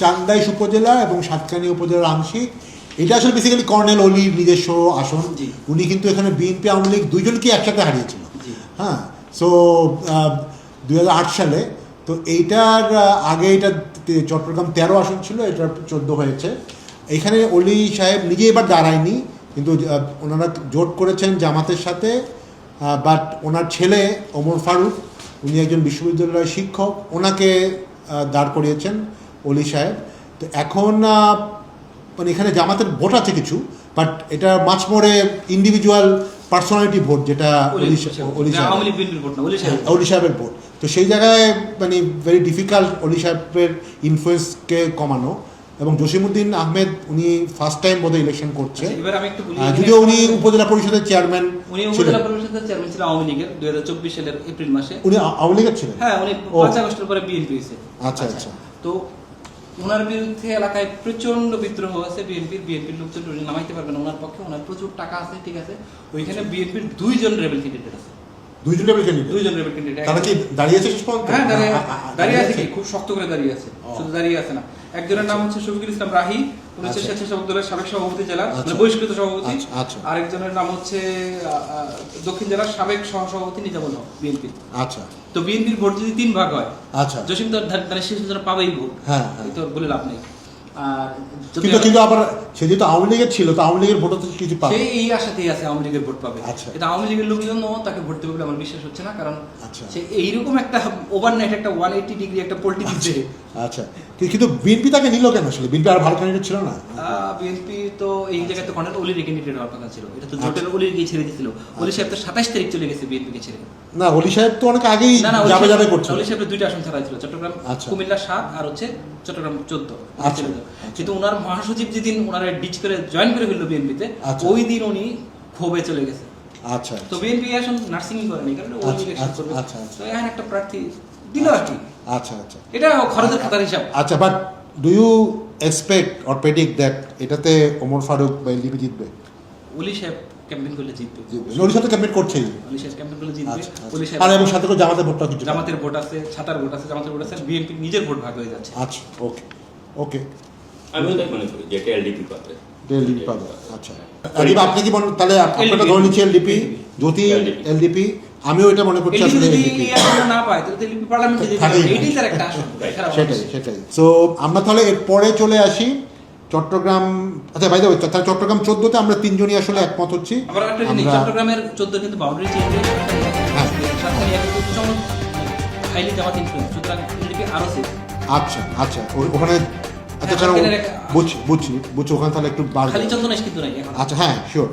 চান্দাইশ উপজেলা এবং সাতকানিয়া উপজেলার আংশিক। এটা আসলে বেসিক্যালি কর্নেল অলির নিজস্ব আসন। উনি কিন্তু এখানে বিএনপি আওয়ামী লীগ দুইজনকে একসাথে হারিয়েছিল। হ্যাঁ, সো 2008 সালে। তো এইটার আগে এটা চট্টগ্রাম 13 আসন ছিল, এটা 14 হয়েছে। এখানে অলি সাহেব নিজে এবার দাঁড়ায়নি, কিন্তু ওনারা জোট করেছেন জামাতের সাথে। বাট ওনার ছেলে ওমর ফারুক, উনি একজন বিশ্ববিদ্যালয়ের শিক্ষক, ওনাকে দাঁড় করিয়েছেন অলি সাহেব। তো এখন মানে এখানে জামাতের ভোট আছে কিছু, বাট এটা মাছ মোড়ে ইন্ডিভিজুয়াল পার্সোনালিটি ভোট, যেটা অলি সাহেবের ভোট। তো সেই জায়গায় মানে ভেরি ডিফিকাল্ট অলি সাহেবের ইনফ্লুয়েন্সকে কমানো। এবং জসিমউদ্দিন আহমেদ উনি ফার্স্ট টাইম বোধহয় ইলেকশন করছে, যদিও উনি উপজেলা পরিষদের চেয়ারম্যান ছিলেন আওয়ামী লীগের 2024 সালের এপ্রিল মাসে। উনি আওয়ামী লীগের ছিলেন? হ্যাঁ, উনি 5 আগস্টের পরে বিএনপি হয়েছে। আচ্ছা আচ্ছা। তো ওনার বিরুদ্ধে এলাকায় প্রচন্ড বিদ্রোহ আছে। বিএনপির লোকজন নামাইতে পারবে না ওনার পক্ষে। ওনার প্রচুর টাকা আছে, ঠিক আছে। ওইখানে বিএনপির 2 রেবেল ক্যান্ডিডেট আছে। 2 রেবেল ক্যান্ডিডেট তারা কি দাঁড়িয়েছে? হ্যাঁ, দাঁড়িয়ে আছে, খুব শক্ত করে দাঁড়িয়ে আছে। শুধু দাঁড়িয়ে আছে না, একজনের নাম হচ্ছে শফিকুল ইসলাম রাহি, উনি হচ্ছে স্বেচ্ছাসেবক দলের সাবেক সভাপতি জেলার, মানে বহিষ্কৃত সভাপতি। আরেকজনের নাম হচ্ছে দক্ষিণ জেলার সাবেক সহসভাপতি নিজামুল হক, বিএনপি। আচ্ছা। তো বিএনপির ভোট যদি 3 ভাগ হয়, আচ্ছা, জসিম তো শেষ পর্যন্ত পাবেই ভোট। হ্যাঁ, তো বলে লাভ নেই। আর কিন্তু আবার সে যেহেতু আওয়ামী লীগের ছিল, তো আওয়ামী লীগের ভোট তো কিছু পাবে, সেই এই আশাতেই আছে আওয়ামী লীগের ভোট পাবে। কিন্তু আওয়ামী লীগের লোকজন তাকে ভোট দেবে বলে আমার বিশ্বাস হচ্ছে না, কারণ সে এইরকম একটা ওভারনাইট একটা 180 ডিগ্রি একটা পল্টি দিচ্ছে। আচ্ছা, কিন্তু বিএনপি তাকে নিল কেন? আসলে বিএনপি আর ভালো ক্যান্ডিডেট ছিল না? বিএনপি তো এই জায়গায় তো কর্নেল অলির ক্যান্ডিডেট হওয়ার কথা ছিল। এটা তো জোটের অলির গিয়ে ছেড়ে দিয়েছিল। অলি সাহেব তো 27 তারিখ চলে গেছে বিএনপি কে ছেড়ে। না, অলি সাহেব তো অনেক আগেই যাবে করছে। অলি সাহেবের 2টা আসন ছাড়া ছিল, চট্টগ্রাম কুমিল্লা 7 আর হচ্ছে চট্টগ্রাম 14। কিন্তু ওনার মহাসচিব যেদিন ওনারা ডিচ করে জয়েন করে ফেললো বিএনপিতে, ওই দিন উনি ক্ষোভে চলে গেছে। আচ্ছা। তো বিএনপি এখন নার্সিং করেনি, কারণ ওই ইলেকশন করবে। তো এখন একটা প্রার্থী দিল আর কি। আচ্ছা আচ্ছা, এটা খরচের খাতার হিসাব। আচ্ছা, but do you expect or predict that এটাতে ওমর ফারুক বা এলডিপি জিতবে? ওলি সাহেব ক্যাম্পেইন করলে জিতবে। ওলি সাহেব ক্যাম্পেইন করছেই। ওলি সাহেব ক্যাম্পেইন করলে জিতবে। ওলি সাহেব আর এবং সাথে করে জামাতের ভোটটা কিছু, জামাতের ভোট আছে, ছাতার ভোট আছে, জামাতের ভোট আছে, বিএনপি নিজের ভোট ভাগ হয়ে যাচ্ছে। আচ্ছা, ওকে ওকে। আমিও তাই মনে করি যে এলডিপি পাবে। এলডিপি পাবে। আচ্ছা, আপনি কি মনে, তাহলে আপনারা ধরে নিচ্ছেন এলডিপি, জ্যোতি এলডিপি, আমিও এটা মনে করছি আসলে এলডিপি না পায় তাহলে এলডিপি পার্লামেন্টে যেতে এটাই তার একটা আসন। সেটাই। সো আমরা তাহলে এরপরে চলে আসি চট্টগ্রাম। আচ্ছা ভাই, তাহলে চট্টগ্রাম 14তে আমরা 3 জনই আসলে একমত হচ্ছি। আবার একটা জিনিস, চট্টগ্রামের 14 কিন্তু বাউন্ডারি চেঞ্জ হয়ে সাতকানিয়া কিন্তু হাইলি জামাত ইনফ্লুয়েন্স, সুতরাং এলডিপি আরো সেফ। আচ্ছা আচ্ছা, ওখানে আচ্ছা বুঝছি ওখানে তাহলে একটু খালি চন্দনেশ কিন্তু নাই এখন। আচ্ছা, হ্যাঁ শিওর।